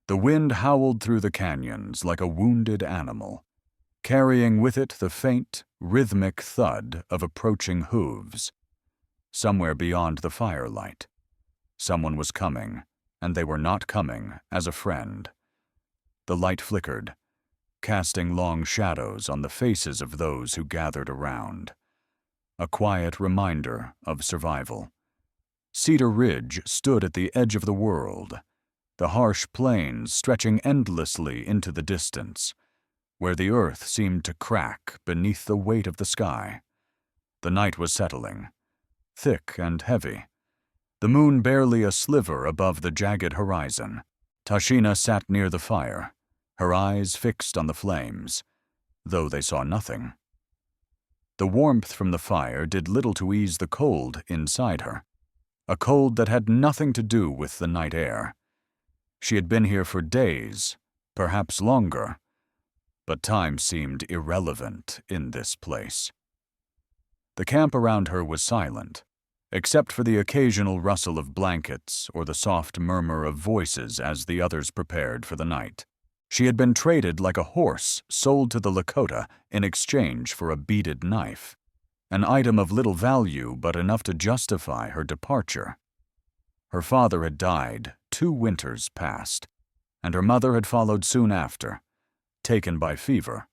The wind howled through the canyons like a wounded animal, carrying with it the faint, rhythmic thud of approaching hooves. Somewhere beyond the firelight, someone was coming, and they were not coming as a friend. The light flickered, casting long shadows on the faces of those who gathered around. A quiet reminder of survival. Cedar Ridge stood at the edge of the world, the harsh plains stretching endlessly into the distance, where the earth seemed to crack beneath the weight of the sky. The night was settling, thick and heavy, the moon barely a sliver above the jagged horizon. Tashina sat near the fire, her eyes fixed on the flames, though they saw nothing. The warmth from the fire did little to ease the cold inside her, a cold that had nothing to do with the night air. She had been here for days, perhaps longer, but time seemed irrelevant in this place. The camp around her was silent, except for the occasional rustle of blankets or the soft murmur of voices as the others prepared for the night. She had been traded like a horse sold to the Lakota in exchange for a beaded knife, an item of little value but enough to justify her departure. Her father had died 2 winters past, and her mother had followed soon after, taken by fever.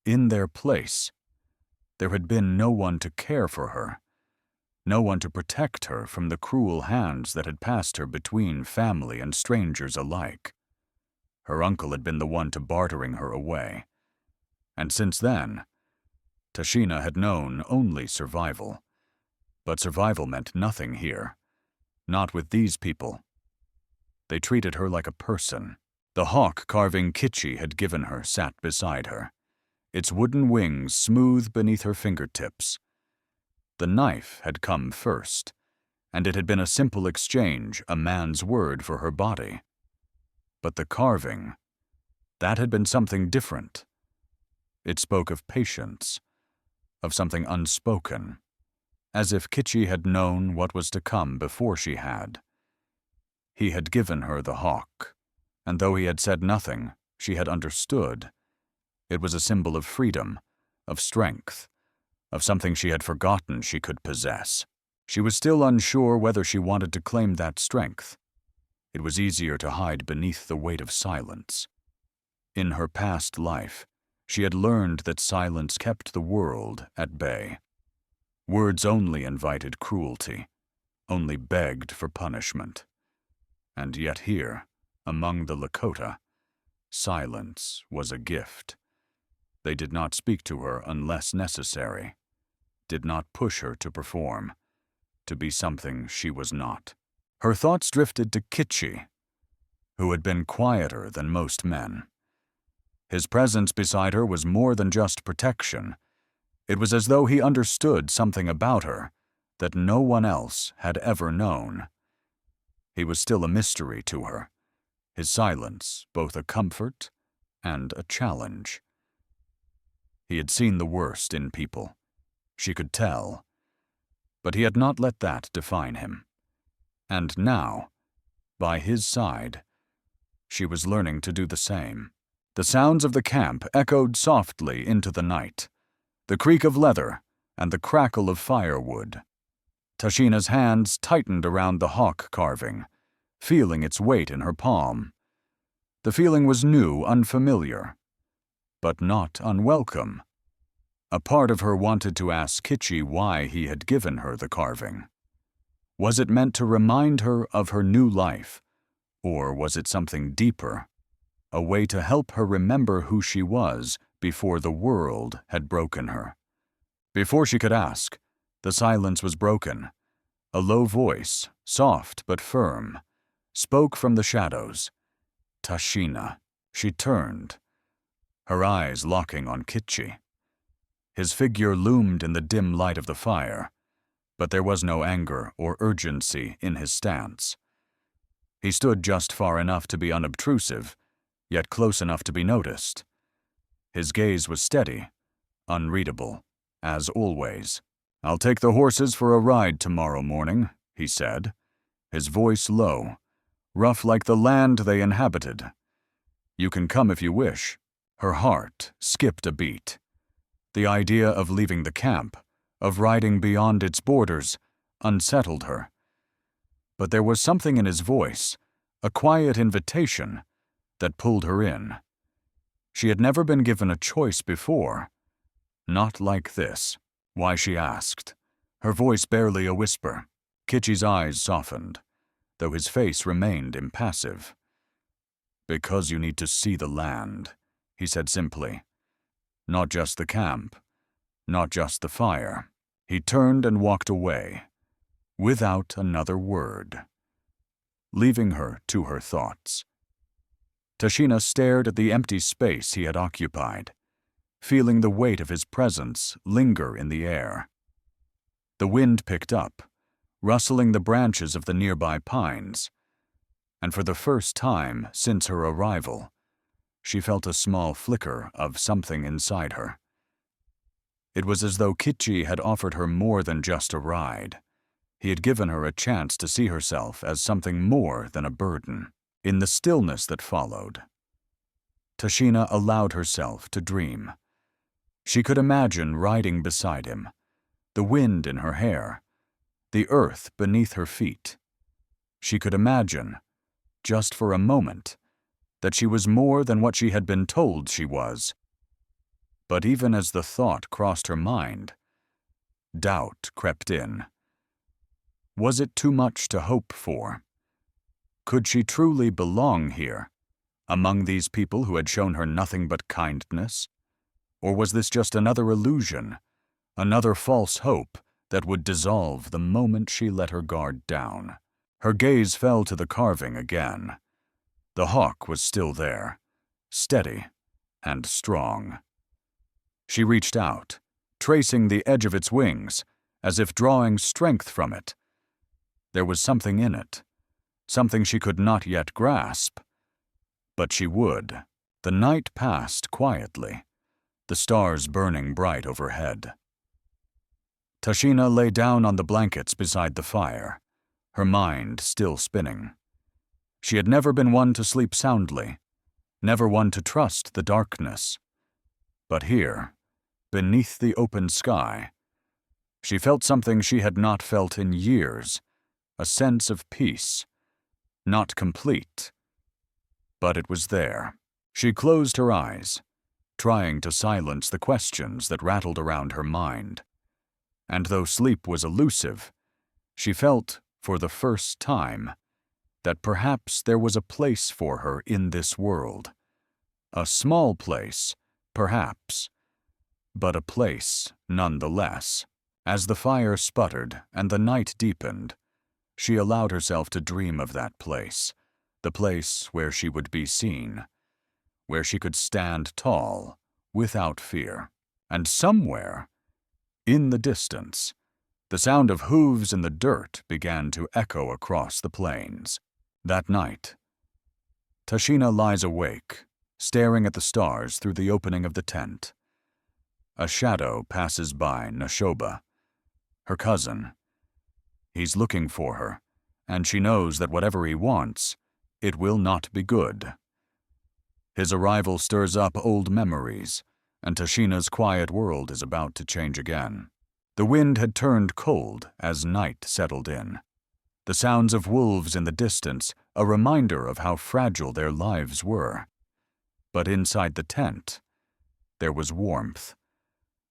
In their place, there had been no one to care for her, no one to protect her from the cruel hands that had passed her between family and strangers alike. Her uncle had been the one to bartering her away, and since then, Tashina had known only survival. But survival meant nothing here, not with these people. They treated her like a person. The hawk carving Kitchi had given her sat beside her, its wooden wings smooth beneath her fingertips. The knife had come first, and it had been a simple exchange, a man's word for her body. But the carving, that had been something different. It spoke of patience, of something unspoken, as if Kitchi had known what was to come before she had. He had given her the hawk, and though he had said nothing, she had understood. It was a symbol of freedom, of strength, of something she had forgotten she could possess. She was still unsure whether she wanted to claim that strength. It was easier to hide beneath the weight of silence. In her past life, she had learned that silence kept the world at bay. Words only invited cruelty, only begged for punishment. And yet here, among the Lakota, silence was a gift. They did not speak to her unless necessary, did not push her to perform, to be something she was not. Her thoughts drifted to Kitchi, who had been quieter than most men. His presence beside her was more than just protection. It was as though he understood something about her that no one else had ever known. He was still a mystery to her, his silence both a comfort and a challenge. He had seen the worst in people, she could tell, but he had not let that define him. And now, by his side, she was learning to do the same. The sounds of the camp echoed softly into the night, the creak of leather and the crackle of firewood. Tashina's hands tightened around the hawk carving, feeling its weight in her palm. The feeling was new, unfamiliar, but not unwelcome. A part of her wanted to ask Kitchi why he had given her the carving. Was it meant to remind her of her new life, or was it something deeper, a way to help her remember who she was before the world had broken her? Before she could ask, the silence was broken. A low voice, soft but firm, spoke from the shadows. Tashina. She turned, her eyes locking on Kitchi. His figure loomed in the dim light of the fire, but there was no anger or urgency in his stance. He stood just far enough to be unobtrusive, yet close enough to be noticed. His gaze was steady, unreadable, as always. "I'll take the horses for a ride tomorrow morning," he said, his voice low, rough like the land they inhabited. You can come if you wish. Her heart skipped a beat. The idea of leaving the camp, of riding beyond its borders, unsettled her. But there was something in his voice, a quiet invitation, that pulled her in. She had never been given a choice before. Not like this. Why, she asked, her voice barely a whisper. Kitchi's eyes softened, though his face remained impassive. Because you need to see the land, he said simply. Not just the camp, not just the fire. He turned and walked away, without another word, leaving her to her thoughts. Tashina stared at the empty space he had occupied, feeling the weight of his presence linger in the air. The wind picked up, rustling the branches of the nearby pines, and for the first time since her arrival, she felt a small flicker of something inside her. It was as though Kitchi had offered her more than just a ride. He had given her a chance to see herself as something more than a burden. In the stillness that followed, Tashina allowed herself to dream. She could imagine riding beside him, the wind in her hair, the earth beneath her feet. She could imagine, just for a moment, that she was more than what she had been told she was. But even as the thought crossed her mind, doubt crept in. Was it too much to hope for? Could she truly belong here, among these people who had shown her nothing but kindness? Or was this just another illusion, another false hope that would dissolve the moment she let her guard down? Her gaze fell to the carving again. The hawk was still there, steady and strong. She reached out, tracing the edge of its wings, as if drawing strength from it. There was something in it, something she could not yet grasp. But she would. The night passed quietly, the stars burning bright overhead. Tashina lay down on the blankets beside the fire, her mind still spinning. She had never been one to sleep soundly, never one to trust the darkness. But here, beneath the open sky, she felt something she had not felt in years, a sense of peace. Not complete, but it was there. She closed her eyes, trying to silence the questions that rattled around her mind. And though sleep was elusive, she felt, for the first time, that perhaps there was a place for her in this world. A small place, perhaps, but a place nonetheless. As the fire sputtered and the night deepened, she allowed herself to dream of that place, the place where she would be seen, where she could stand tall, without fear. And somewhere, in the distance, the sound of hooves in the dirt began to echo across the plains. That night, Tashina lies awake, staring at the stars through the opening of the tent. A shadow passes by Nashoba, her cousin. He's looking for her, and she knows that whatever he wants, it will not be good. His arrival stirs up old memories, and Tashina's quiet world is about to change again. The wind had turned cold as night settled in. The sounds of wolves in the distance, a reminder of how fragile their lives were. But inside the tent, there was warmth,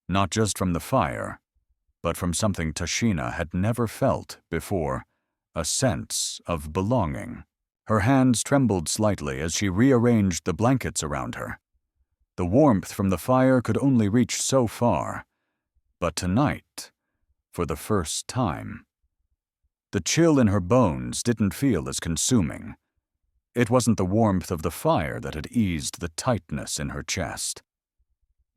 not just from the fire, but from something Tashina had never felt before, a sense of belonging. Her hands trembled slightly as she rearranged the blankets around her. The warmth from the fire could only reach so far, but tonight, for the first time, the chill in her bones didn't feel as consuming. It wasn't the warmth of the fire that had eased the tightness in her chest,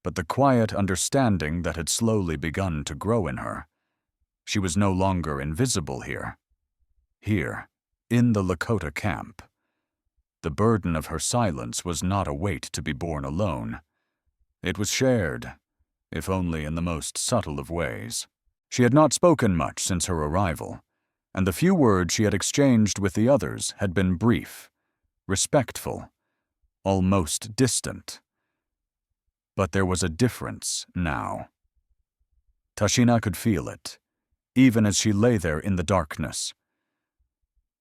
but the quiet understanding that had slowly begun to grow in her. She was no longer invisible here. Here, in the Lakota camp. The burden of her silence was not a weight to be borne alone. It was shared, if only in the most subtle of ways. She had not spoken much since her arrival, and the few words she had exchanged with the others had been brief, respectful, almost distant. But there was a difference now. Tashina could feel it, even as she lay there in the darkness.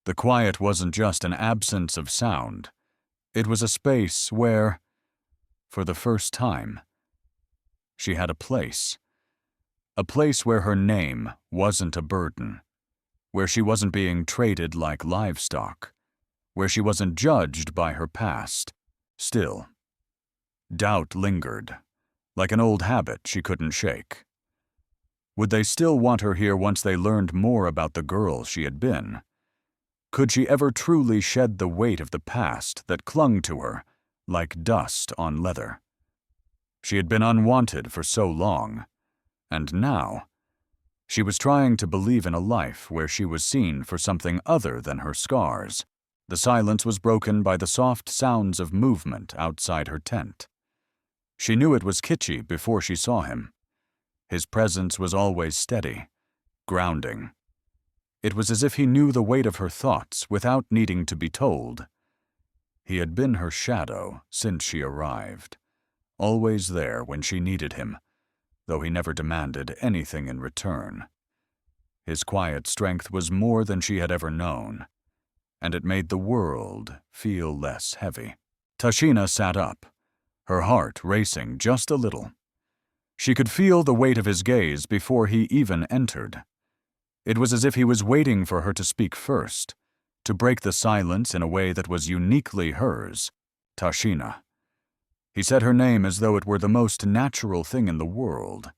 The quiet wasn't just an absence of sound. It was a space where, for the first time, she had a place. A place where her name wasn't a burden, where she wasn't being traded like livestock, where she wasn't judged by her past. Still, doubt lingered, like an old habit she couldn't shake. Would they still want her here once they learned more about the girl she had been? Could she ever truly shed the weight of the past that clung to her like dust on leather? She had been unwanted for so long, and now she was trying to believe in a life where she was seen for something other than her scars. The silence was broken by the soft sounds of movement outside her tent. She knew it was Kichi before she saw him. His presence was always steady, grounding. It was as if he knew the weight of her thoughts without needing to be told. He had been her shadow since she arrived, always there when she needed him, though he never demanded anything in return. His quiet strength was more than she had ever known, and it made the world feel less heavy. Tashina sat up, her heart racing just a little. She could feel the weight of his gaze before he even entered. It was as if he was waiting for her to speak first, to break the silence in a way that was uniquely hers. Tashina. He said her name as though it were the most natural thing in the world,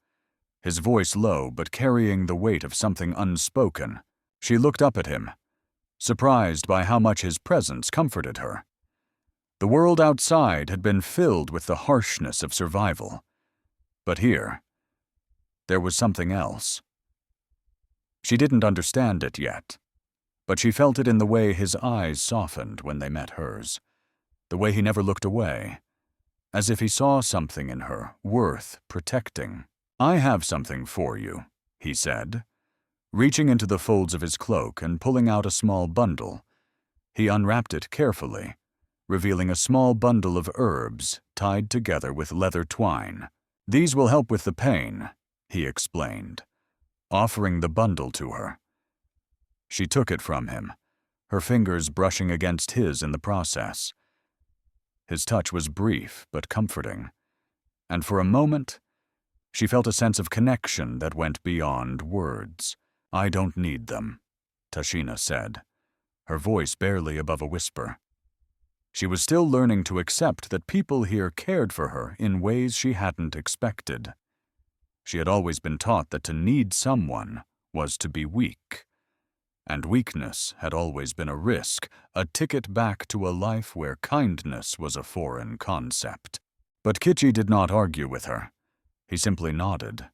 his voice low but carrying the weight of something unspoken. She looked up at him, surprised by how much his presence comforted her. The world outside had been filled with the harshness of survival, but here, there was something else. She didn't understand it yet, but she felt it in the way his eyes softened when they met hers, the way he never looked away, as if he saw something in her worth protecting. "I have something for you," he said, reaching into the folds of his cloak and pulling out a small bundle. He unwrapped it carefully, revealing a small bundle of herbs tied together with leather twine. "These will help with the pain," he explained, offering the bundle to her. She took it from him, her fingers brushing against his in the process. His touch was brief but comforting, and for a moment, she felt a sense of connection that went beyond words. "I don't need them," Tashina said, her voice barely above a whisper. She was still learning to accept that people here cared for her in ways she hadn't expected. She had always been taught that to need someone was to be weak, and weakness had always been a risk, a ticket back to a life where kindness was a foreign concept. But Kichi did not argue with her. He simply nodded,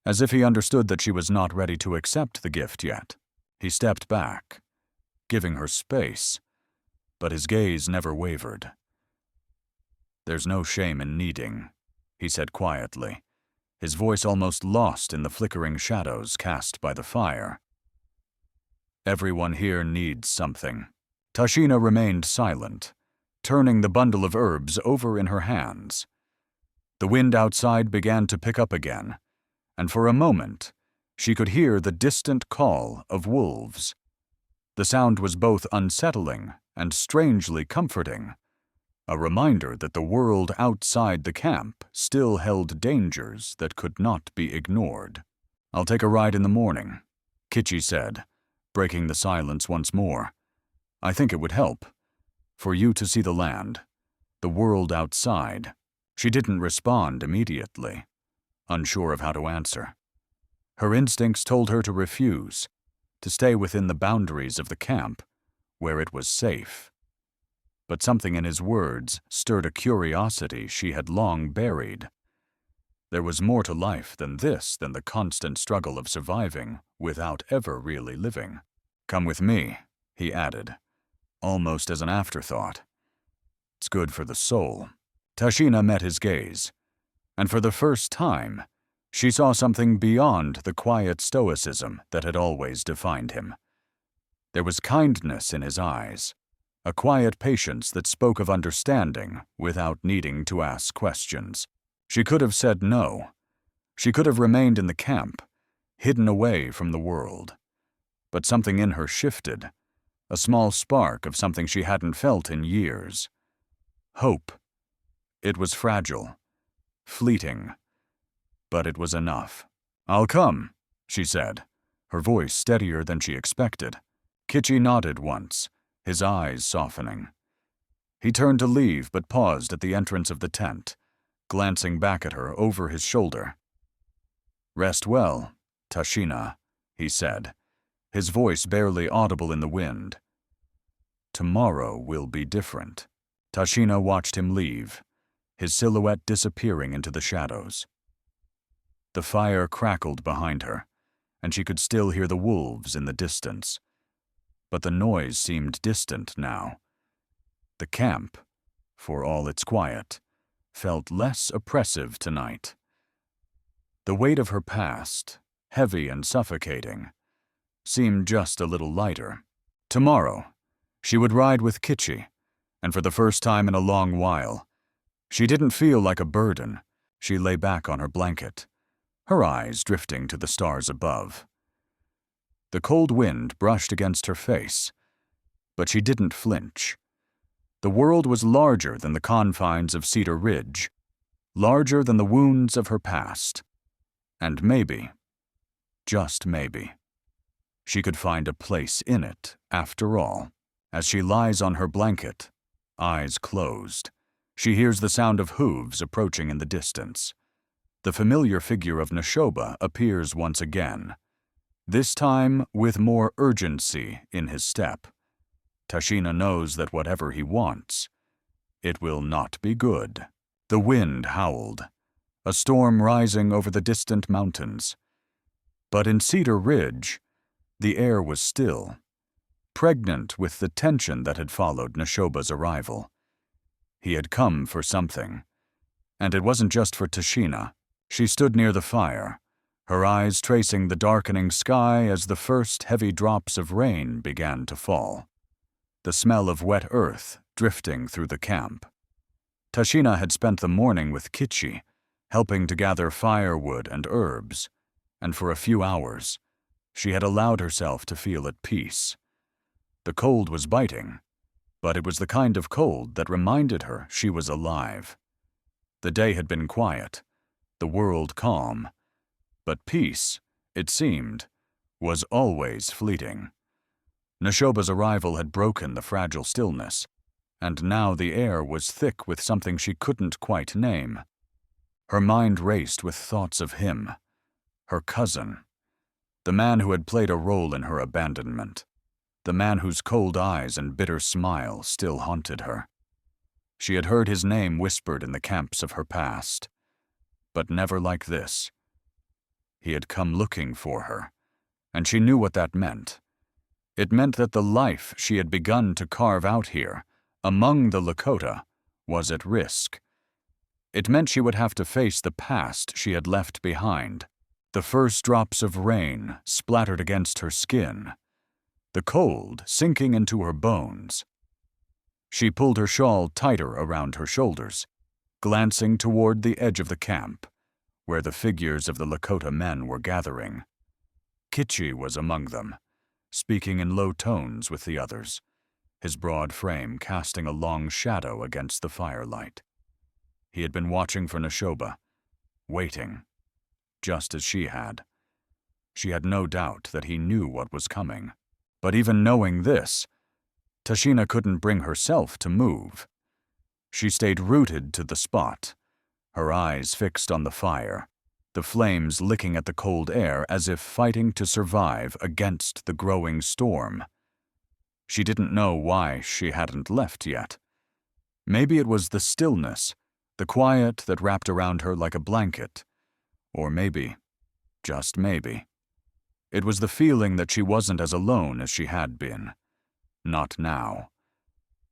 as if he understood that she was not ready to accept the gift yet. He stepped back, giving her space, but his gaze never wavered. "There's no shame in needing," he said quietly, his voice almost lost in the flickering shadows cast by the fire. "Everyone here needs something." Tashina remained silent, turning the bundle of herbs over in her hands. The wind outside began to pick up again, and for a moment, she could hear the distant call of wolves. The sound was both unsettling and strangely comforting, a reminder that the world outside the camp still held dangers that could not be ignored. "I'll take a ride in the morning," Kichi said, breaking the silence once more. "I think it would help, for you to see the land, the world outside." She didn't respond immediately, unsure of how to answer. Her instincts told her to refuse, to stay within the boundaries of the camp, where it was safe. But something in his words stirred a curiosity she had long buried. There was more to life than the constant struggle of surviving without ever really living. "Come with me," he added, almost as an afterthought. "It's good for the soul." Tashina met his gaze, and for the first time, she saw something beyond the quiet stoicism that had always defined him. There was kindness in his eyes, a quiet patience that spoke of understanding without needing to ask questions. She could have said no. She could have remained in the camp, hidden away from the world. But something in her shifted, a small spark of something she hadn't felt in years. Hope. It was fragile, fleeting, but it was enough. "I'll come," she said, her voice steadier than she expected. Kitchi nodded once, his eyes softening. He turned to leave but paused at the entrance of the tent, glancing back at her over his shoulder. "Rest well, Tashina," he said, his voice barely audible in the wind. "Tomorrow will be different." Tashina watched him leave, his silhouette disappearing into the shadows. The fire crackled behind her, and she could still hear the wolves in the distance. But the noise seemed distant now. The camp, for all its quiet, felt less oppressive tonight. The weight of her past, heavy and suffocating, seemed just a little lighter. Tomorrow, she would ride with Kitchi, and for the first time in a long while, she didn't feel like a burden. She lay back on her blanket, her eyes drifting to the stars above. The cold wind brushed against her face, but she didn't flinch. The world was larger than the confines of Cedar Ridge, larger than the wounds of her past. And maybe, just maybe, she could find a place in it after all. As she lies on her blanket, eyes closed, she hears the sound of hooves approaching in the distance. The familiar figure of Neshoba appears once again, this time with more urgency in his step. Tashina knows that whatever he wants, it will not be good. The wind howled, a storm rising over the distant mountains. But in Cedar Ridge, the air was still, pregnant with the tension that had followed Neshoba's arrival. He had come for something, and it wasn't just for Tashina. She stood near the fire, her eyes tracing the darkening sky as the first heavy drops of rain began to fall. The smell of wet earth drifting through the camp. Tashina had spent the morning with Kitchi, helping to gather firewood and herbs, and for a few hours, she had allowed herself to feel at peace. The cold was biting, but it was the kind of cold that reminded her she was alive. The day had been quiet, the world calm, but peace, it seemed, was always fleeting. Neshoba's arrival had broken the fragile stillness, and now the air was thick with something she couldn't quite name. Her mind raced with thoughts of him, her cousin, the man who had played a role in her abandonment, the man whose cold eyes and bitter smile still haunted her. She had heard his name whispered in the camps of her past, but never like this. He had come looking for her, and she knew what that meant. It meant that the life she had begun to carve out here, among the Lakota, was at risk. It meant she would have to face the past she had left behind. The first drops of rain splattered against her skin, the cold sinking into her bones. She pulled her shawl tighter around her shoulders, glancing toward the edge of the camp, where the figures of the Lakota men were gathering. Kitchi was among them, speaking in low tones with the others, his broad frame casting a long shadow against the firelight. He had been watching for Neshoba, waiting, just as she had. She had no doubt that he knew what was coming. But even knowing this, Tashina couldn't bring herself to move. She stayed rooted to the spot, her eyes fixed on the fire, the flames licking at the cold air as if fighting to survive against the growing storm. She didn't know why she hadn't left yet. Maybe it was the stillness, the quiet that wrapped around her like a blanket. Or maybe, just maybe, it was the feeling that she wasn't as alone as she had been. Not now.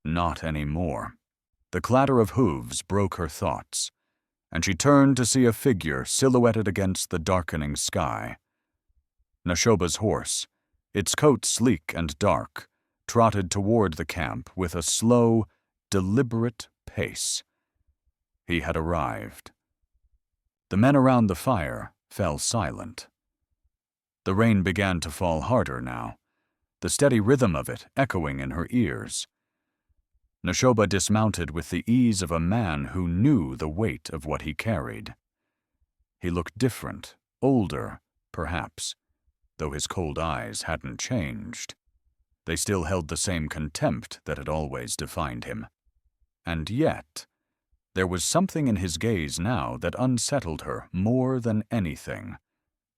Not anymore. The clatter of hooves broke her thoughts, and she turned to see a figure silhouetted against the darkening sky. Neshoba's horse, its coat sleek and dark, trotted toward the camp with a slow, deliberate pace. He had arrived. The men around the fire fell silent. The rain began to fall harder now, the steady rhythm of it echoing in her ears. Neshoba dismounted with the ease of a man who knew the weight of what he carried. He looked different, older, perhaps, though his cold eyes hadn't changed. They still held the same contempt that had always defined him. And yet, there was something in his gaze now that unsettled her more than anything,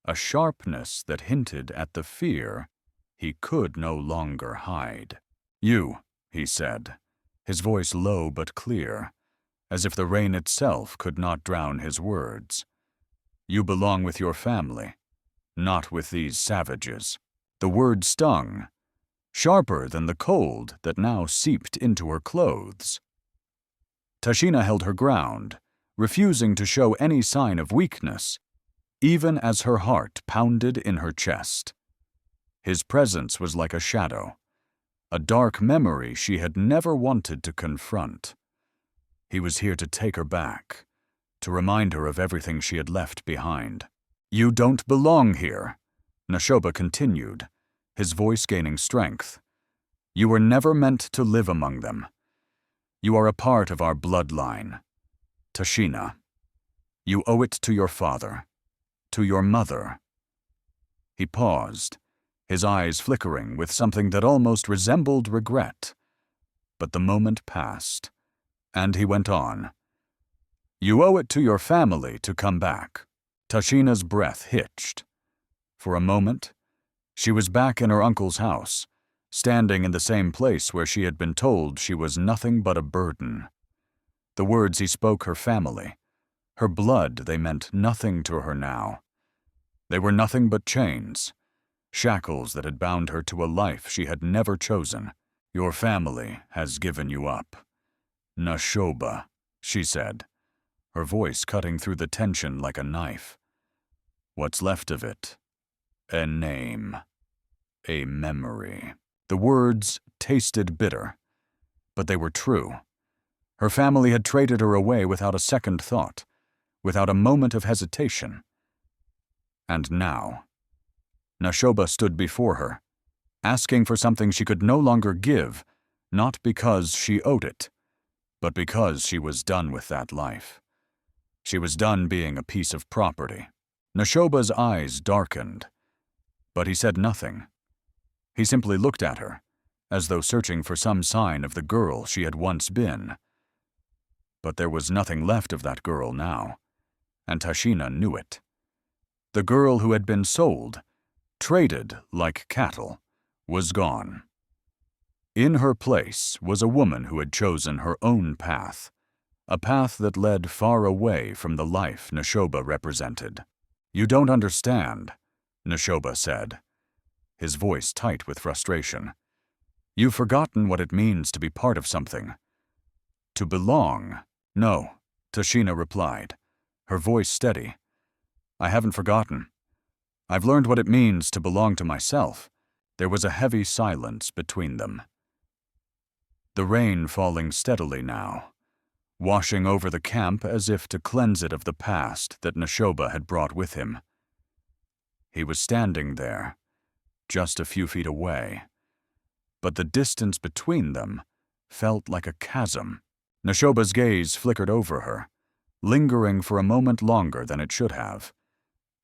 a sharpness that hinted at the fear he could no longer hide. "You," he said, his voice low but clear, as if the rain itself could not drown his words. "You belong with your family, not with these savages." The word stung, sharper than the cold that now seeped into her clothes. Tashina held her ground, refusing to show any sign of weakness, even as her heart pounded in her chest. His presence was like a shadow, a dark memory she had never wanted to confront. He was here to take her back, to remind her of everything she had left behind. "You don't belong here," Neshoba continued, his voice gaining strength. "You were never meant to live among them. You are a part of our bloodline. Tashina, you owe it to your father, to your mother." He paused, his eyes flickering with something that almost resembled regret. But the moment passed, and he went on. "You owe it to your family to come back." Tashina's breath hitched. For a moment, she was back in her uncle's house, standing in the same place where she had been told she was nothing but a burden. The words he spoke, her family, her blood, they meant nothing to her now. They were nothing but chains, shackles that had bound her to a life she had never chosen. "Your family has given you up. Neshoba," she said, her voice cutting through the tension like a knife. "What's left of it? A name. A memory." The words tasted bitter, but they were true. Her family had traded her away without a second thought, without a moment of hesitation. And now, Neshoba stood before her, asking for something she could no longer give, not because she owed it, but because she was done with that life. She was done being a piece of property. Neshoba's eyes darkened, but he said nothing. He simply looked at her, as though searching for some sign of the girl she had once been. But there was nothing left of that girl now, and Tashina knew it. The girl who had been sold, traded like cattle, was gone. In her place was a woman who had chosen her own path, a path that led far away from the life Neshoba represented. "You don't understand," Neshoba said, his voice tight with frustration. "You've forgotten what it means to be part of something. To belong." "No," Tashina replied, her voice steady. "I haven't forgotten. I've learned what it means to belong to myself." There was a heavy silence between them. The rain falling steadily now, washing over the camp as if to cleanse it of the past that Neshoba had brought with him. He was standing there, just a few feet away, but the distance between them felt like a chasm. Neshoba's gaze flickered over her, lingering for a moment longer than it should have,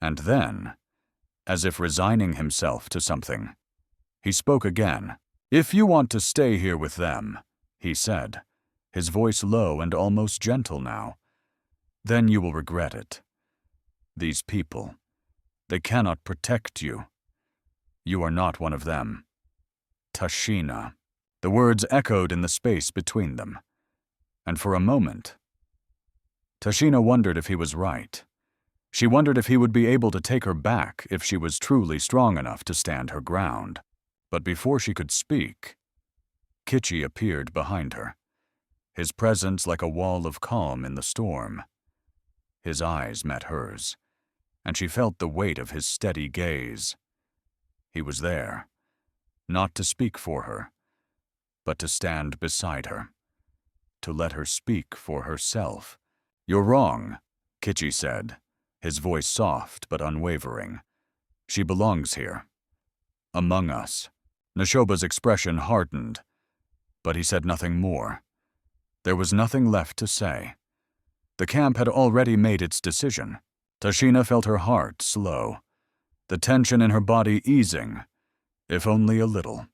and then, as if resigning himself to something, he spoke again. "If you want to stay here with them," he said, his voice low and almost gentle now, "then you will regret it. These people, they cannot protect you. You are not one of them. Tashina." The words echoed in the space between them, and for a moment, Tashina wondered if he was right. She wondered if he would be able to take her back if she was truly strong enough to stand her ground. But before she could speak, Kichi appeared behind her, his presence like a wall of calm in the storm. His eyes met hers, and she felt the weight of his steady gaze. He was there, not to speak for her, but to stand beside her, to let her speak for herself. "You're wrong," Kichi said, his voice soft but unwavering. "She belongs here, among us." Neshoba's expression hardened, but he said nothing more. There was nothing left to say. The camp had already made its decision. Tashina felt her heart slow, the tension in her body easing, if only a little.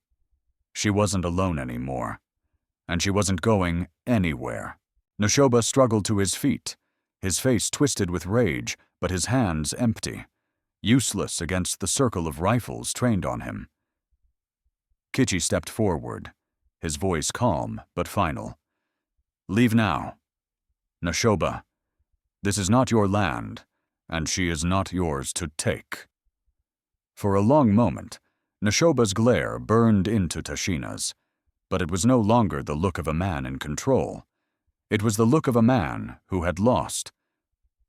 She wasn't alone anymore, and she wasn't going anywhere. Neshoba struggled to his feet, his face twisted with rage, but his hands empty, useless against the circle of rifles trained on him. Kichi stepped forward, his voice calm but final. "Leave now. Neshoba, this is not your land, and she is not yours to take." For a long moment, Neshoba's glare burned into Tashina's, but it was no longer the look of a man in control. It was the look of a man who had lost.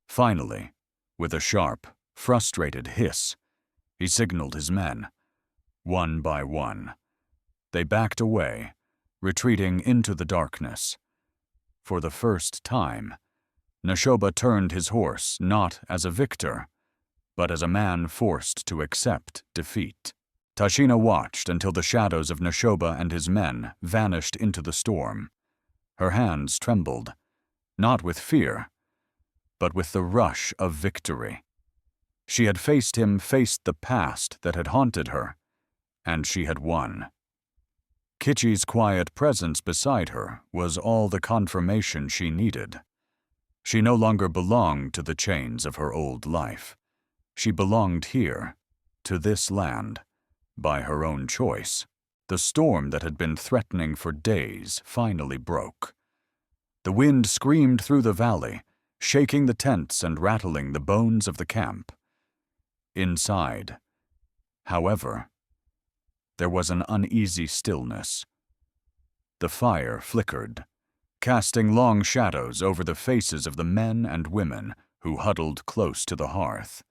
Finally, with a sharp, frustrated hiss, he signaled his men. One by one, they backed away, retreating into the darkness. For the first time, Neshoba turned his horse not as a victor, but as a man forced to accept defeat. Tashina watched until the shadows of Neshoba and his men vanished into the storm. Her hands trembled, not with fear, but with the rush of victory. She had faced the past that had haunted her, and she had won. Kichi's quiet presence beside her was all the confirmation she needed. She no longer belonged to the chains of her old life. She belonged here, to this land, by her own choice. The storm that had been threatening for days finally broke. The wind screamed through the valley, shaking the tents and rattling the bones of the camp. Inside, however, there was an uneasy stillness. The fire flickered, casting long shadows over the faces of the men and women who huddled close to the hearth.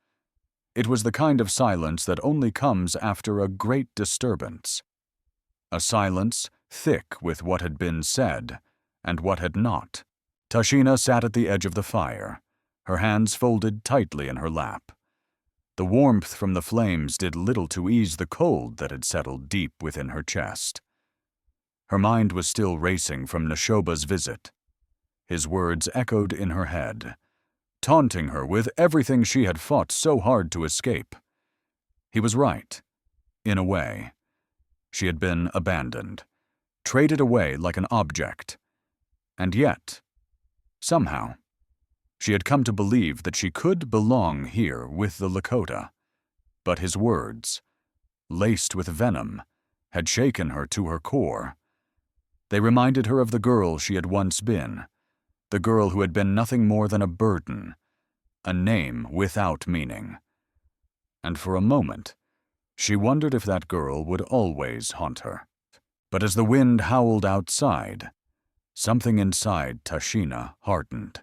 It was the kind of silence that only comes after a great disturbance. A silence thick with what had been said and what had not. Tashina sat at the edge of the fire, her hands folded tightly in her lap. The warmth from the flames did little to ease the cold that had settled deep within her chest. Her mind was still racing from Neshoba's visit. His words echoed in her head, taunting her with everything she had fought so hard to escape. He was right, in a way. She had been abandoned, traded away like an object. And yet, somehow, she had come to believe that she could belong here with the Lakota. But his words, laced with venom, had shaken her to her core. They reminded her of the girl she had once been, the girl who had been nothing more than a burden, a name without meaning. And for a moment, she wondered if that girl would always haunt her. But as the wind howled outside, something inside Tashina hardened.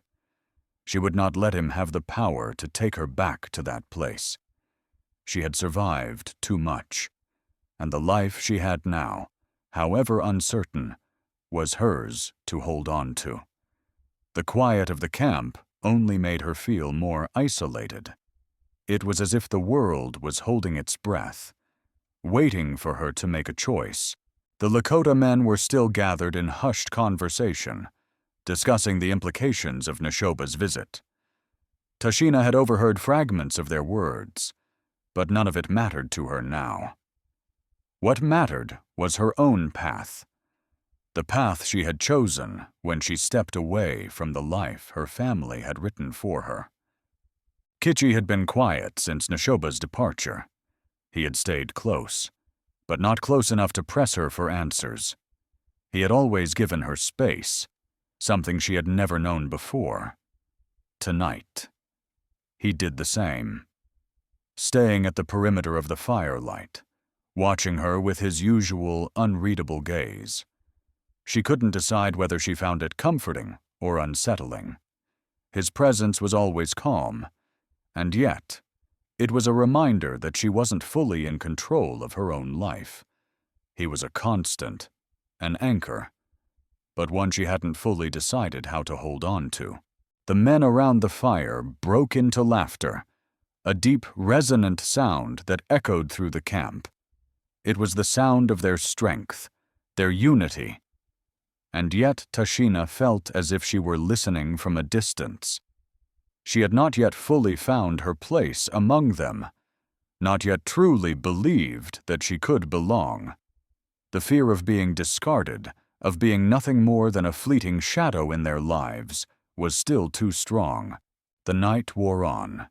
She would not let him have the power to take her back to that place. She had survived too much, and the life she had now, however uncertain, was hers to hold on to. The quiet of the camp only made her feel more isolated. It was as if the world was holding its breath, waiting for her to make a choice. The Lakota men were still gathered in hushed conversation, discussing the implications of Neshoba's visit. Tashina had overheard fragments of their words, but none of it mattered to her now. What mattered was her own path, the path she had chosen when she stepped away from the life her family had written for her. Kichi had been quiet since Neshoba's departure. He had stayed close, but not close enough to press her for answers. He had always given her space, something she had never known before. Tonight, he did the same, staying at the perimeter of the firelight, watching her with his usual unreadable gaze. She couldn't decide whether she found it comforting or unsettling. His presence was always calm, and yet, it was a reminder that she wasn't fully in control of her own life. He was a constant, an anchor, but one she hadn't fully decided how to hold on to. The men around the fire broke into laughter, a deep, resonant sound that echoed through the camp. It was the sound of their strength, their unity. And yet Tashina felt as if she were listening from a distance. She had not yet fully found her place among them, not yet truly believed that she could belong. The fear of being discarded, of being nothing more than a fleeting shadow in their lives, was still too strong. The night wore on,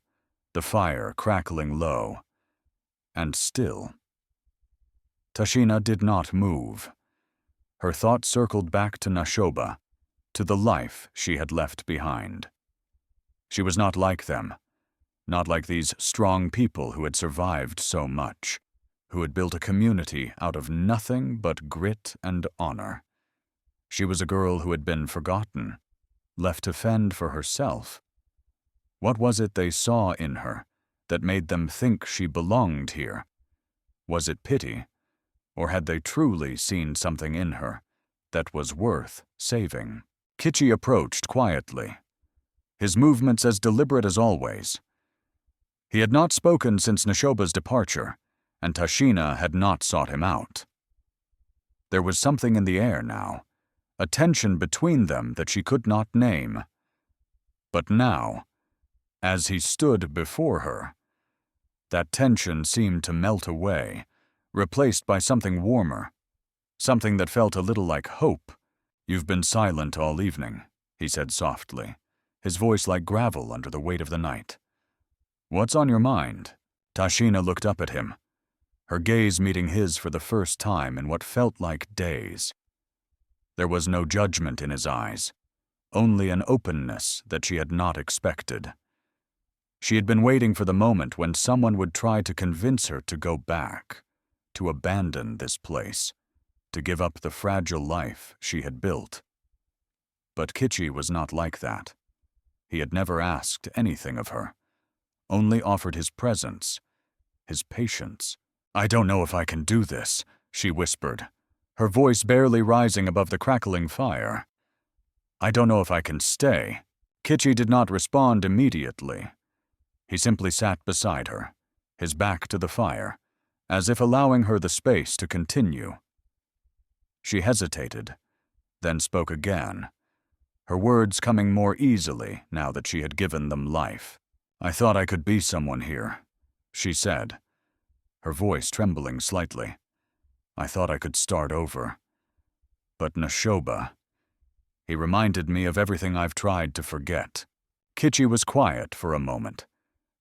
the fire crackling low, and still. Tashina did not move. Her thoughts circled back to Nashoba, to the life she had left behind. She was not like them, not like these strong people who had survived so much, who had built a community out of nothing but grit and honor. She was a girl who had been forgotten, left to fend for herself. What was it they saw in her that made them think she belonged here? Was it pity, or had they truly seen something in her that was worth saving? Kichi approached quietly, his movements as deliberate as always. He had not spoken since Nashoba's departure, and Tashina had not sought him out. There was something in the air now, a tension between them that she could not name. But now, as he stood before her, that tension seemed to melt away, replaced by something warmer, something that felt a little like hope. "You've been silent all evening," he said softly, his voice like gravel under the weight of the night. "What's on your mind?" Tashina looked up at him, her gaze meeting his for the first time in what felt like days. There was no judgment in his eyes, only an openness that she had not expected. She had been waiting for the moment when someone would try to convince her to go back, to abandon this place, to give up the fragile life she had built. But Kichi was not like that. He had never asked anything of her, only offered his presence, his patience. "I don't know if I can do this," she whispered, her voice barely rising above the crackling fire. "I don't know if I can stay." Kichi did not respond immediately. He simply sat beside her, his back to the fire, as if allowing her the space to continue. She hesitated, then spoke again, her words coming more easily now that she had given them life. "I thought I could be someone here," she said, her voice trembling slightly. "I thought I could start over. But Nashoba, he reminded me of everything I've tried to forget." Kichi was quiet for a moment,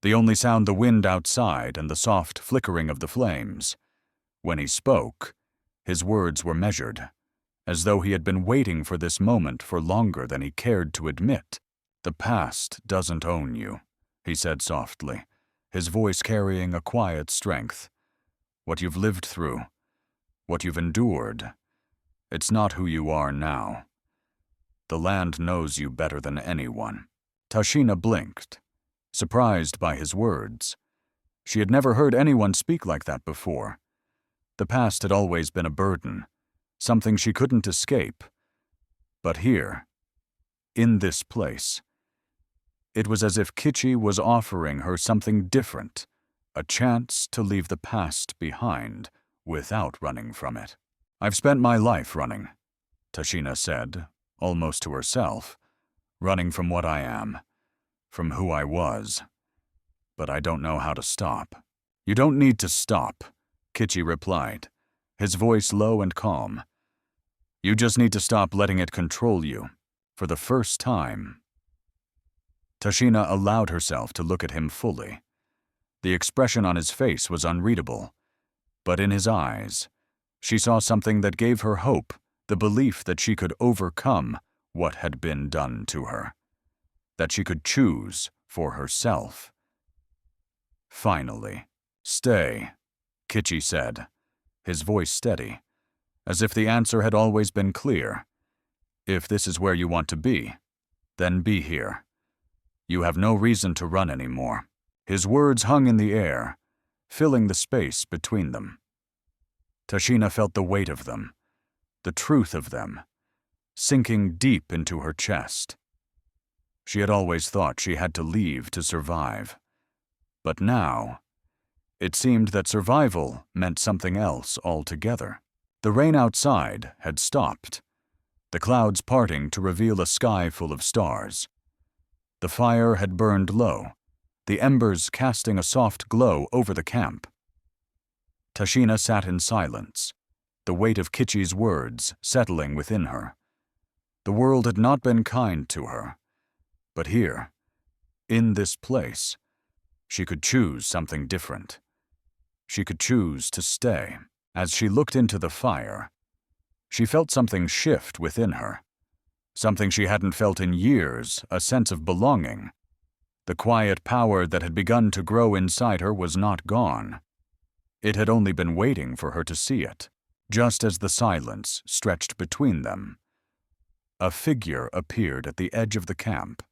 the only sound the wind outside and the soft flickering of the flames. When he spoke, his words were measured, as though he had been waiting for this moment for longer than he cared to admit. "The past doesn't own you," he said softly, his voice carrying a quiet strength. "What you've lived through, what you've endured, it's not who you are now. The land knows you better than anyone." Tashina blinked, surprised by his words. She had never heard anyone speak like that before. The past had always been a burden, something she couldn't escape. But here, in this place, it was as if Kichi was offering her something different, a chance to leave the past behind without running from it. "I've spent my life running," Tashina said, almost to herself, "running from what I am, from who I was. But I don't know how to stop." "You don't need to stop," Kichi replied, his voice low and calm. "You just need to stop letting it control you, for the first time." Tashina allowed herself to look at him fully. The expression on his face was unreadable, but in his eyes, she saw something that gave her hope, the belief that she could overcome what had been done to her, that she could choose for herself. Finally. "Stay," Kichi said, his voice steady, as if the answer had always been clear. "If this is where you want to be, then be here. You have no reason to run anymore." His words hung in the air, filling the space between them. Tashina felt the weight of them, the truth of them, sinking deep into her chest. She had always thought she had to leave to survive. But now, it seemed that survival meant something else altogether. The rain outside had stopped, the clouds parting to reveal a sky full of stars. The fire had burned low, the embers casting a soft glow over the camp. Tashina sat in silence, the weight of Kitchi's words settling within her. The world had not been kind to her, but here, in this place, she could choose something different. She could choose to stay. As she looked into the fire, she felt something shift within her, something she hadn't felt in years, a sense of belonging. The quiet power that had begun to grow inside her was not gone. It had only been waiting for her to see it, just as the silence stretched between them. A figure appeared at the edge of the camp.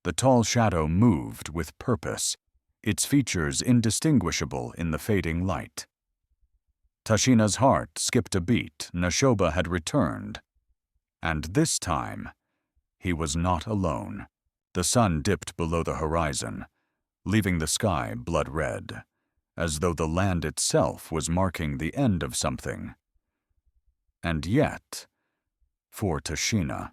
The tall shadow moved with purpose, its features indistinguishable in the fading light. Tashina's heart skipped a beat. Nashoba had returned. And this time, he was not alone. The sun dipped below the horizon, leaving the sky blood red, as though the land itself was marking the end of something. And yet, for Tashina,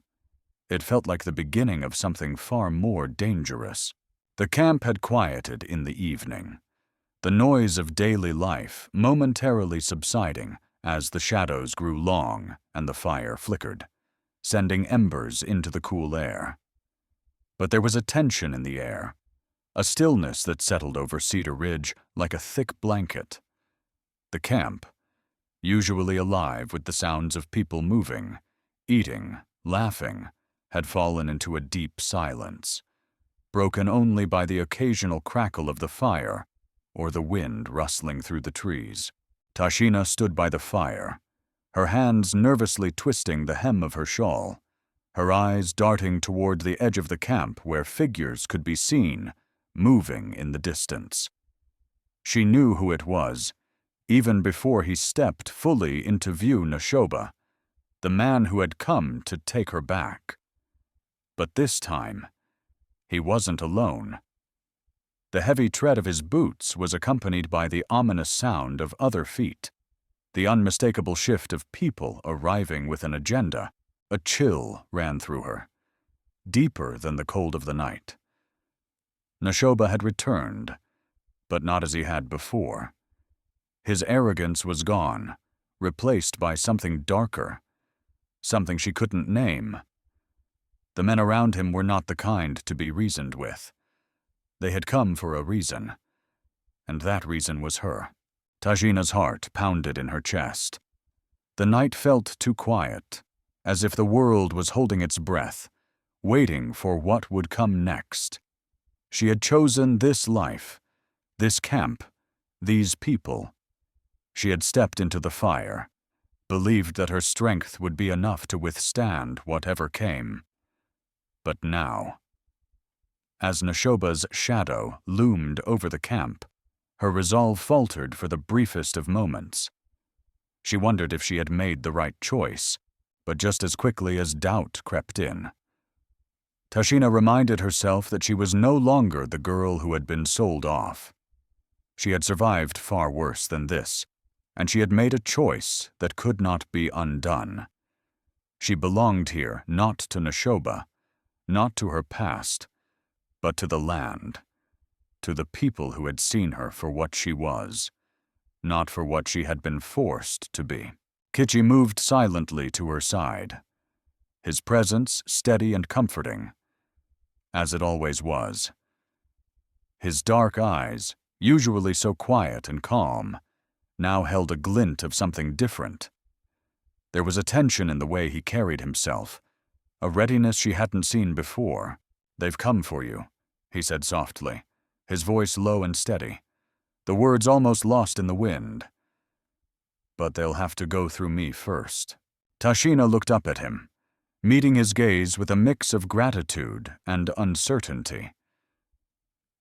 it felt like the beginning of something far more dangerous. The camp had quieted in the evening, the noise of daily life momentarily subsiding as the shadows grew long and the fire flickered, sending embers into the cool air. But there was a tension in the air, a stillness that settled over Cedar Ridge like a thick blanket. The camp, usually alive with the sounds of people moving, eating, laughing, had fallen into a deep silence, broken only by the occasional crackle of the fire or the wind rustling through the trees. Tashina stood by the fire, her hands nervously twisting the hem of her shawl, her eyes darting toward the edge of the camp where figures could be seen, moving in the distance. She knew who it was, even before he stepped fully into view. Nashoba, the man who had come to take her back. But this time, he wasn't alone. The heavy tread of his boots was accompanied by the ominous sound of other feet, the unmistakable shift of people arriving with an agenda. A chill ran through her, deeper than the cold of the night. Nashoba had returned, but not as he had before. His arrogance was gone, replaced by something darker, something she couldn't name. The men around him were not the kind to be reasoned with. They had come for a reason, and that reason was her. Tashina's heart pounded in her chest. The night felt too quiet, as if the world was holding its breath, waiting for what would come next. She had chosen this life, this camp, these people. She had stepped into the fire, believed that her strength would be enough to withstand whatever came. But now, as Nashoba's shadow loomed over the camp, her resolve faltered for the briefest of moments. She wondered if she had made the right choice, but just as quickly as doubt crept in. Tashina reminded herself that she was no longer the girl who had been sold off. She had survived far worse than this, and she had made a choice that could not be undone. She belonged here not to Nashoba, not to her past, but to the land, to the people who had seen her for what she was, not for what she had been forced to be. Kitchi moved silently to her side, his presence steady and comforting, as it always was. His dark eyes, usually so quiet and calm, now held a glint of something different. There was a tension in the way he carried himself, a readiness she hadn't seen before. "They've come for you," he said softly, his voice low and steady, the words almost lost in the wind. "But they'll have to go through me first." Tashina looked up at him, meeting his gaze with a mix of gratitude and uncertainty.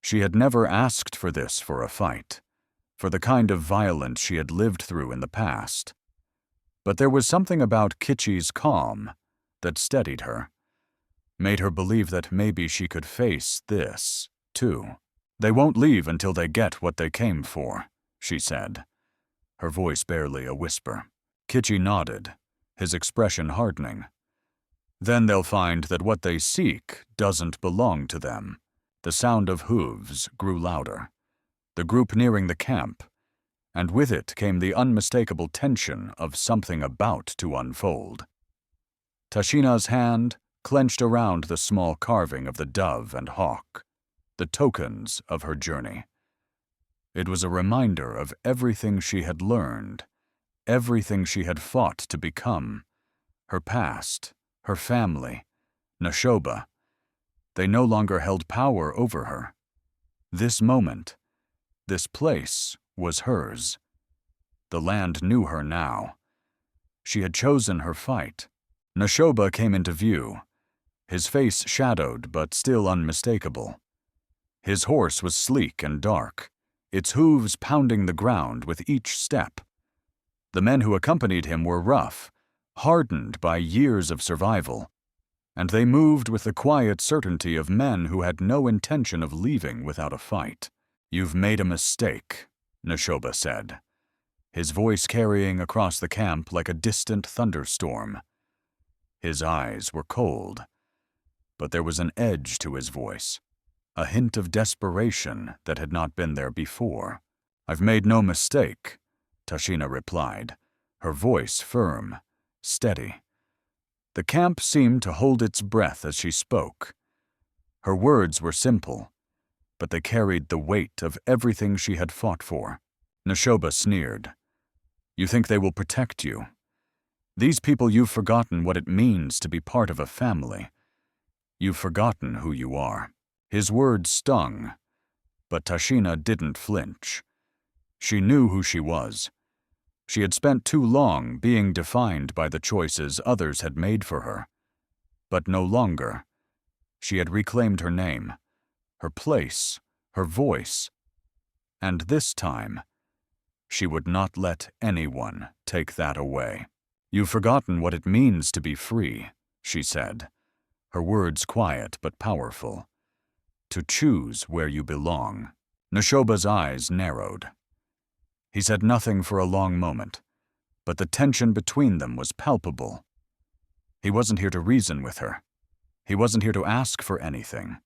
She had never asked for this for a fight, for the kind of violence she had lived through in the past. But there was something about Kitchi's calm that steadied her, made her believe that maybe she could face this, too. "They won't leave until they get what they came for," she said, her voice barely a whisper. Kitchi nodded, his expression hardening. "Then they'll find that what they seek doesn't belong to them." The sound of hooves grew louder, the group nearing the camp, and with it came the unmistakable tension of something about to unfold. Tashina's hand clenched around the small carving of the dove and hawk, the tokens of her journey. It was a reminder of everything she had learned, everything she had fought to become, her past, her family, Nashoba. They no longer held power over her. This moment, this place was hers. The land knew her now. She had chosen her fight. Nashoba came into view, his face shadowed but still unmistakable. His horse was sleek and dark, its hooves pounding the ground with each step. The men who accompanied him were rough, hardened by years of survival, and they moved with the quiet certainty of men who had no intention of leaving without a fight. "You've made a mistake," Nashoba said, his voice carrying across the camp like a distant thunderstorm. His eyes were cold, but there was an edge to his voice, a hint of desperation that had not been there before. "I've made no mistake," Tashina replied, her voice firm, steady. The camp seemed to hold its breath as she spoke. Her words were simple, but they carried the weight of everything she had fought for. Nashoba sneered. "You think they will protect you? These people, you've forgotten what it means to be part of a family. You've forgotten who you are." His words stung, but Tashina didn't flinch. She knew who she was. She had spent too long being defined by the choices others had made for her. But no longer. She had reclaimed her name, her place, her voice. And this time, she would not let anyone take that away. "You've forgotten what it means to be free," she said, her words quiet but powerful. "To choose where you belong." Nashoba's eyes narrowed. He said nothing for a long moment, but the tension between them was palpable. He wasn't here to reason with her. He wasn't here to ask for anything.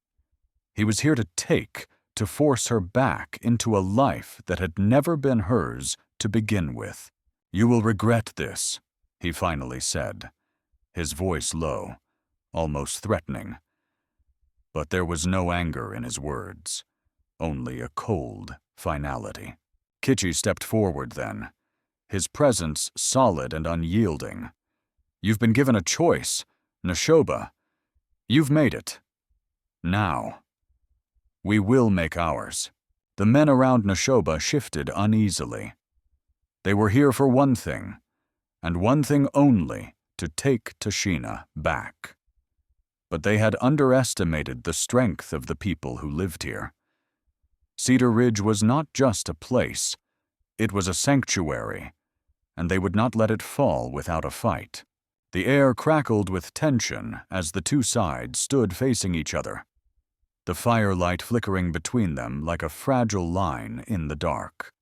He was here to take, to force her back into a life that had never been hers to begin with. "You will regret this," he finally said, his voice low, almost threatening. But there was no anger in his words, only a cold finality. Kitchi stepped forward then, his presence solid and unyielding. "You've been given a choice, Nashoba. You've made it. Now, we will make ours." The men around Nashoba shifted uneasily. They were here for one thing, and one thing only, to take Tashina back. But they had underestimated the strength of the people who lived here. Cedar Ridge was not just a place, it was a sanctuary, and they would not let it fall without a fight. The air crackled with tension as the two sides stood facing each other, the firelight flickering between them like a fragile line in the dark.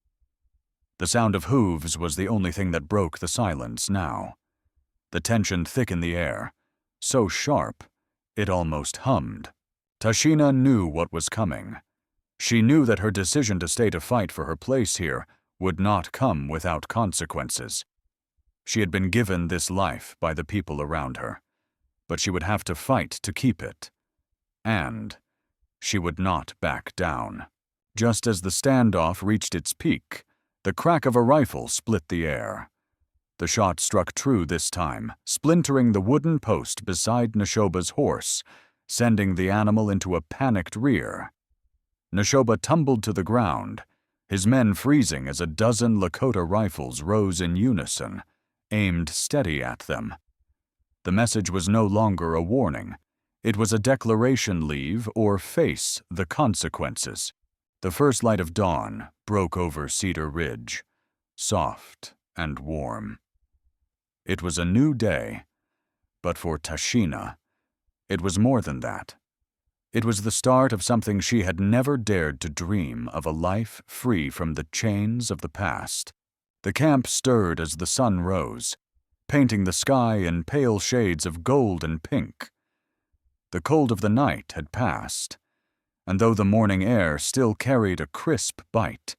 The sound of hooves was the only thing that broke the silence now. The tension thick in the air, so sharp, it almost hummed. Tashina knew what was coming. She knew that her decision to stay to fight for her place here would not come without consequences. She had been given this life by the people around her, but she would have to fight to keep it. And she would not back down. Just as the standoff reached its peak, the crack of a rifle split the air. The shot struck true this time, splintering the wooden post beside Nashoba's horse, sending the animal into a panicked rear. Nashoba tumbled to the ground, his men freezing as a dozen Lakota rifles rose in unison, aimed steady at them. The message was no longer a warning. It was a declaration: leave or face the consequences. The first light of dawn broke over Cedar Ridge, soft and warm. It was a new day, but for Tashina, it was more than that. It was the start of something she had never dared to dream of, a life free from the chains of the past. The camp stirred as the sun rose, painting the sky in pale shades of gold and pink. The cold of the night had passed, and though the morning air still carried a crisp bite,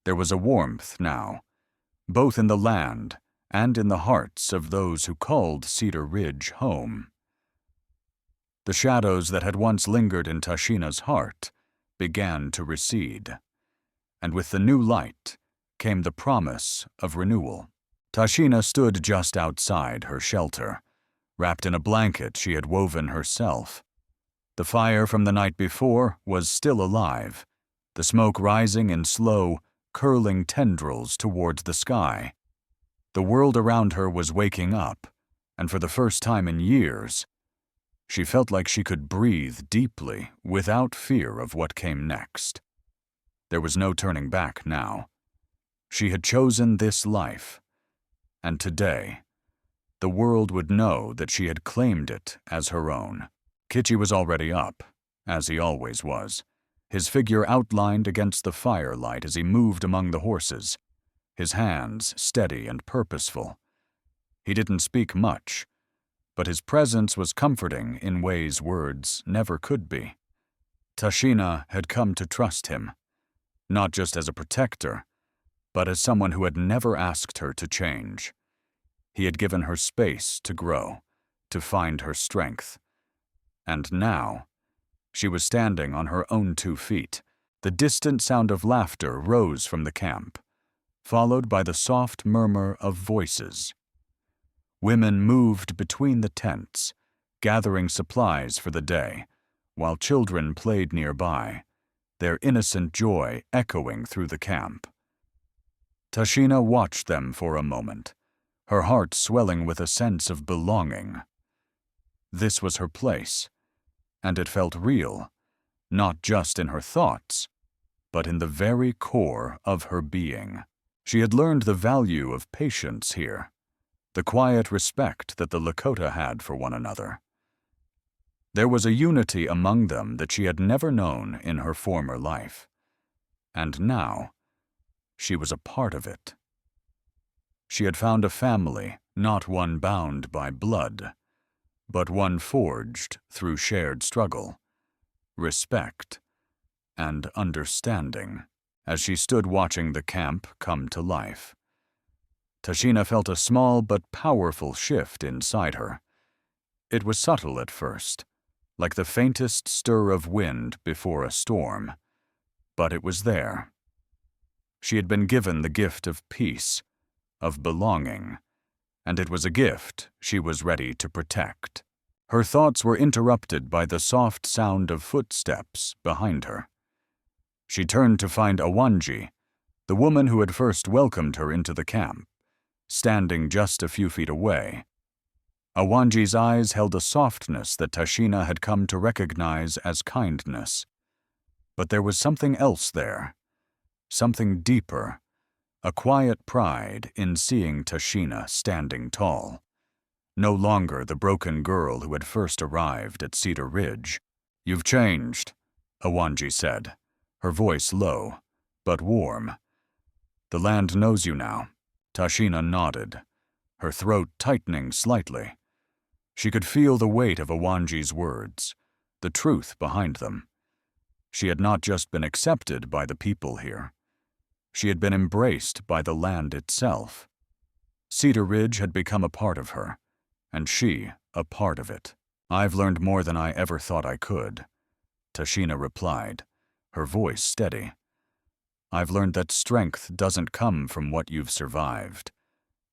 there was a warmth now, both in the land and in the hearts of those who called Cedar Ridge home. The shadows that had once lingered in Tashina's heart began to recede, and with the new light came the promise of renewal. Tashina stood just outside her shelter, wrapped in a blanket she had woven herself. The fire from the night before was still alive, the smoke rising in slow, curling tendrils towards the sky. The world around her was waking up, and for the first time in years, she felt like she could breathe deeply without fear of what came next. There was no turning back now. She had chosen this life, and today, the world would know that she had claimed it as her own. Kichi was already up, as he always was, his figure outlined against the firelight as he moved among the horses, his hands steady and purposeful. He didn't speak much, but his presence was comforting in ways words never could be. Tashina had come to trust him, not just as a protector, but as someone who had never asked her to change. He had given her space to grow, to find her strength. And now, she was standing on her own 2 feet. The distant sound of laughter rose from the camp, followed by the soft murmur of voices. Women moved between the tents, gathering supplies for the day, while children played nearby, their innocent joy echoing through the camp. Tashina watched them for a moment, her heart swelling with a sense of belonging. This was her place, and it felt real, not just in her thoughts, but in the very core of her being. She had learned the value of patience here, the quiet respect that the Lakota had for one another. There was a unity among them that she had never known in her former life, and now she was a part of it. She had found a family, not one bound by blood, but one forged through shared struggle, respect, and understanding. As she stood watching the camp come to life, Tashina felt a small but powerful shift inside her. It was subtle at first, like the faintest stir of wind before a storm, but it was there. She had been given the gift of peace, of belonging, and it was a gift she was ready to protect. Her thoughts were interrupted by the soft sound of footsteps behind her. She turned to find Awanji, the woman who had first welcomed her into the camp, standing just a few feet away. Awanji's eyes held a softness that Tashina had come to recognize as kindness. But there was something else there, something deeper, a quiet pride in seeing Tashina standing tall. No longer the broken girl who had first arrived at Cedar Ridge. "You've changed," Awanji said, her voice low, but warm. "The land knows you now." Tashina nodded, her throat tightening slightly. She could feel the weight of Awanji's words, the truth behind them. She had not just been accepted by the people here. She had been embraced by the land itself. Cedar Ridge had become a part of her, and she a part of it. "I've learned more than I ever thought I could," Tashina replied, her voice steady. "I've learned that strength doesn't come from what you've survived,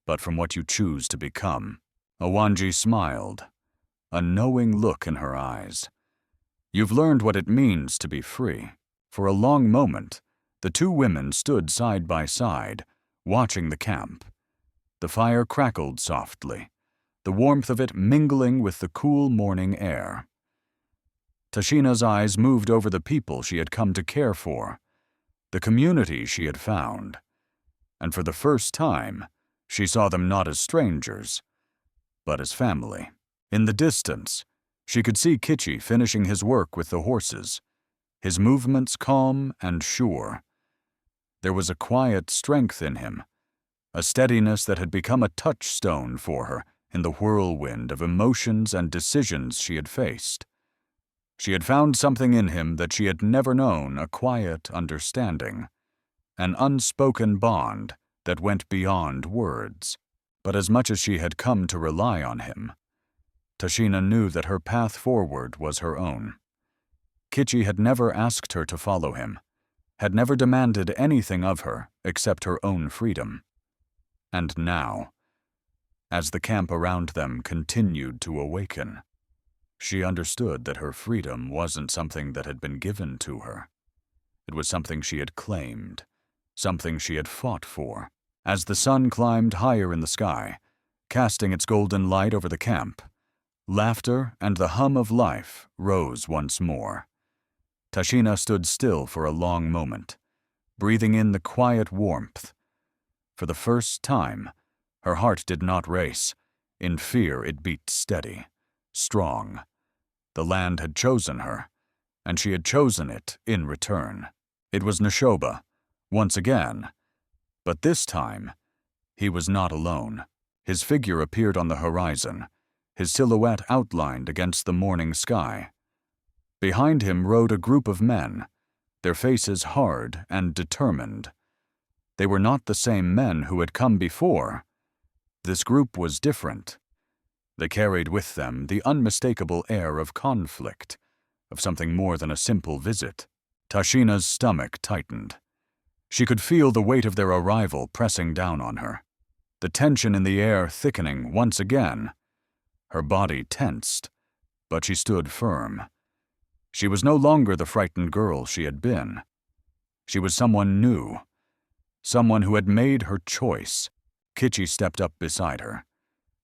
but from what you choose to become." Awanji smiled, a knowing look in her eyes. "You've learned what it means to be free." For a long moment, the two women stood side by side, watching the camp. The fire crackled softly, the warmth of it mingling with the cool morning air. Tashina's eyes moved over the people she had come to care for. the community she had found, and for the first time, she saw them not as strangers, but as family. In the distance, she could see Kitchi finishing his work with the horses, his movements calm and sure. There was a quiet strength in him, a steadiness that had become a touchstone for her in the whirlwind of emotions and decisions she had faced. She had found something in him that she had never known, a quiet understanding, an unspoken bond that went beyond words. But as much as she had come to rely on him, Tashina knew that her path forward was her own. Kitchi had never asked her to follow him, had never demanded anything of her except her own freedom. And now, as the camp around them continued to awaken, she understood that her freedom wasn't something that had been given to her. It was something she had claimed, something she had fought for. As the sun climbed higher in the sky, casting its golden light over the camp, laughter and the hum of life rose once more. Tashina stood still for a long moment, breathing in the quiet warmth. For the first time, her heart did not race. In fear it beat steady, strong. The land had chosen her, and she had chosen it in return. It was Neshoba, once again, but this time, he was not alone. His figure appeared on the horizon, his silhouette outlined against the morning sky. Behind him rode a group of men, their faces hard and determined. They were not the same men who had come before. This group was different. They carried with them the unmistakable air of conflict, of something more than a simple visit. Tashina's stomach tightened. She could feel the weight of their arrival pressing down on her, the tension in the air thickening once again. Her body tensed, but she stood firm. She was no longer the frightened girl she had been. She was someone new, someone who had made her choice. Kitchi stepped up beside her,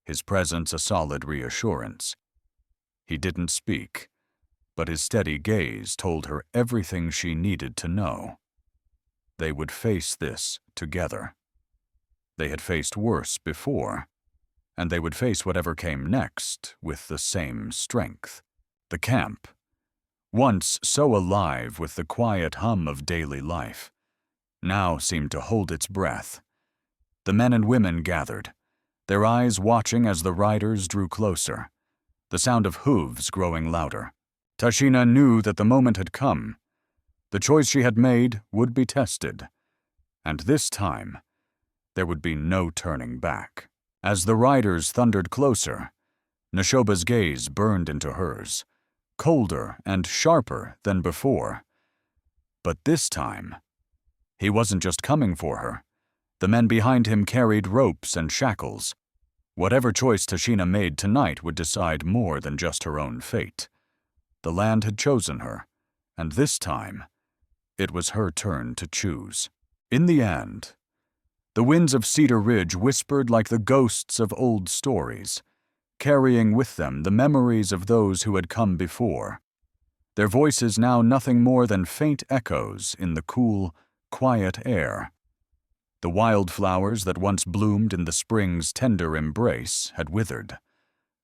his presence a solid reassurance. He didn't speak, but his steady gaze told her everything she needed to know. They would face this together. They had faced worse before, and they would face whatever came next with the same strength. The camp, once so alive with the quiet hum of daily life, now seemed to hold its breath. The men and women gathered, their eyes watching as the riders drew closer, the sound of hooves growing louder. Tashina knew that the moment had come. The choice she had made would be tested, and this time, there would be no turning back. As the riders thundered closer, Neshoba's gaze burned into hers, colder and sharper than before. But this time, he wasn't just coming for her. The men behind him carried ropes and shackles. Whatever choice Tashina made tonight would decide more than just her own fate. The land had chosen her, and this time, it was her turn to choose. In the end, the winds of Cedar Ridge whispered like the ghosts of old stories, carrying with them the memories of those who had come before. Their voices now nothing more than faint echoes in the cool, quiet air. The wildflowers that once bloomed in the spring's tender embrace had withered,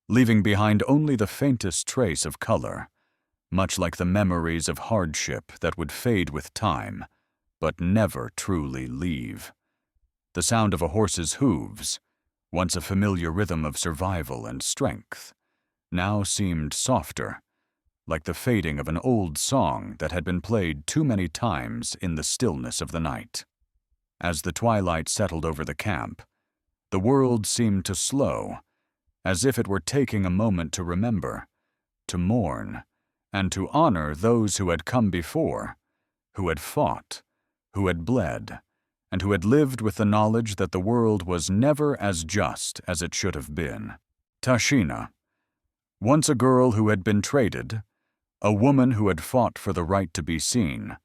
leaving behind only the faintest trace of color, much like the memories of hardship that would fade with time, but never truly leave. The sound of a horse's hooves, once a familiar rhythm of survival and strength, now seemed softer, like the fading of an old song that had been played too many times in the stillness of the night. As the twilight settled over the camp, the world seemed to slow, as if it were taking a moment to remember, to mourn, and to honor those who had come before, who had fought, who had bled, and who had lived with the knowledge that the world was never as just as it should have been. Tashina, once a girl who had been traded, a woman who had fought for the right to be seen,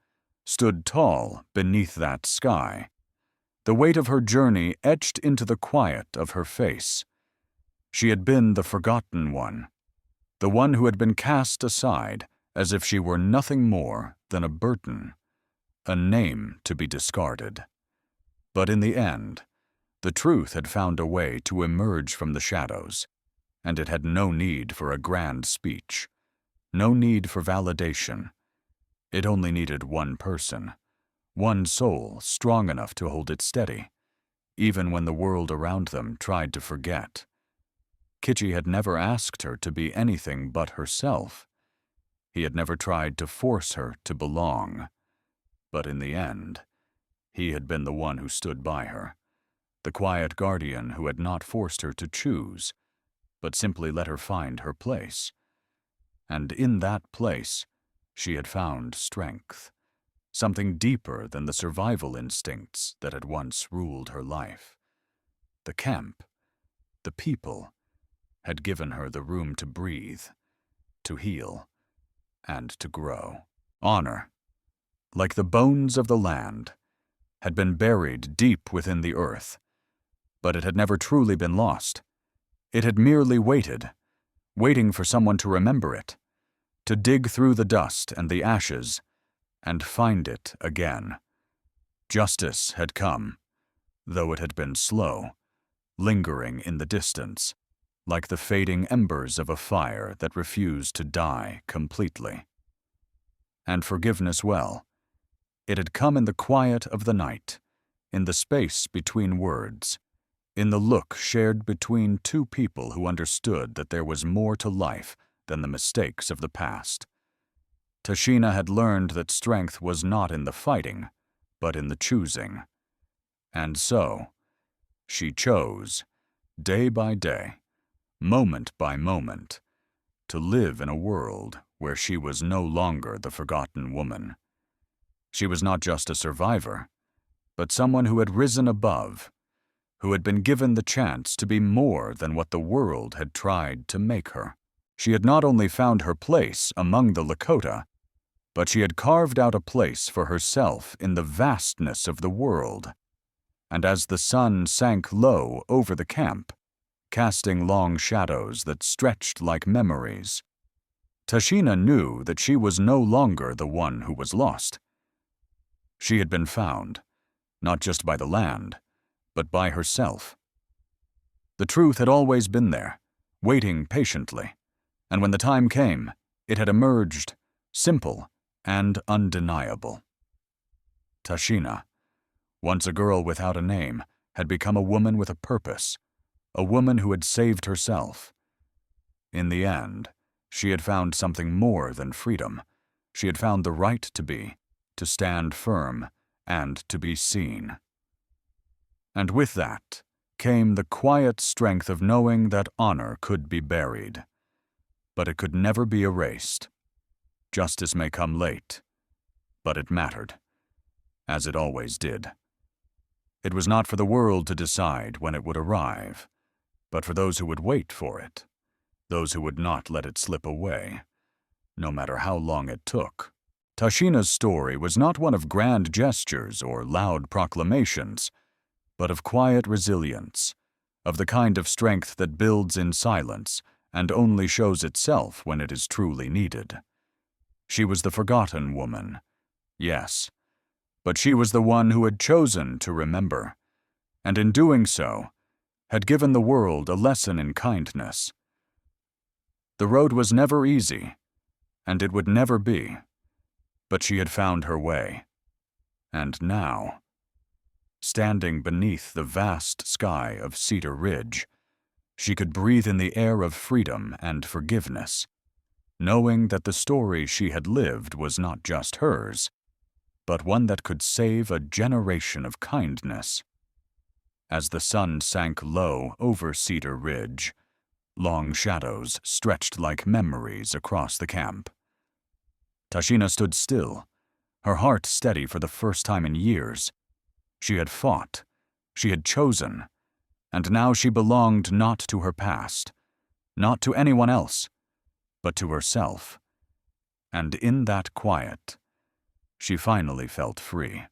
stood tall beneath that sky, the weight of her journey etched into the quiet of her face. She had been the forgotten one, the one who had been cast aside as if she were nothing more than a burden, a name to be discarded. But in the end, the truth had found a way to emerge from the shadows, and it had no need for a grand speech, no need for validation. It only needed one person, one soul strong enough to hold it steady, even when the world around them tried to forget. Kitchi had never asked her to be anything but herself. He had never tried to force her to belong. But in the end, he had been the one who stood by her, the quiet guardian who had not forced her to choose, but simply let her find her place. And in that place, she had found strength, something deeper than the survival instincts that had once ruled her life. The camp, the people, had given her the room to breathe, to heal, and to grow. Honor, like the bones of the land, had been buried deep within the earth, but it had never truly been lost. It had merely waited, waiting for someone to remember it, to dig through the dust and the ashes and find it again. Justice had come, though it had been slow, lingering in the distance, like the fading embers of a fire that refused to die completely. And forgiveness, well, it had come in the quiet of the night, in the space between words, in the look shared between two people who understood that there was more to life than the mistakes of the past. Tashina had learned that strength was not in the fighting, but in the choosing. And so, she chose, day by day, moment by moment, to live in a world where she was no longer the forgotten woman. She was not just a survivor, but someone who had risen above, who had been given the chance to be more than what the world had tried to make her. She had not only found her place among the Lakota, but she had carved out a place for herself in the vastness of the world. And as the sun sank low over the camp, casting long shadows that stretched like memories, Tashina knew that she was no longer the one who was lost. She had been found, not just by the land, but by herself. The truth had always been there, waiting patiently, and when the time came, it had emerged, simple and undeniable. Tashina, once a girl without a name, had become a woman with a purpose, a woman who had saved herself. In the end, she had found something more than freedom. She had found the right to be, to stand firm, and to be seen. And with that came the quiet strength of knowing that honor could be buried, but it could never be erased. Justice may come late, but it mattered, as it always did. It was not for the world to decide when it would arrive, but for those who would wait for it, those who would not let it slip away, no matter how long it took. Tashina's story was not one of grand gestures or loud proclamations, but of quiet resilience, of the kind of strength that builds in silence and only shows itself when it is truly needed. She was the forgotten woman, yes, but she was the one who had chosen to remember, and in doing so, had given the world a lesson in kindness. The road was never easy, and it would never be, but she had found her way. And now, standing beneath the vast sky of Cedar Ridge, she could breathe in the air of freedom and forgiveness, knowing that the story she had lived was not just hers, but one that could save a generation of kindness. As the sun sank low over Cedar Ridge, long shadows stretched like memories across the camp. Tashina stood still, her heart steady for the first time in years. She had fought, she had chosen, and now she belonged not to her past, not to anyone else, but to herself. And in that quiet, she finally felt free.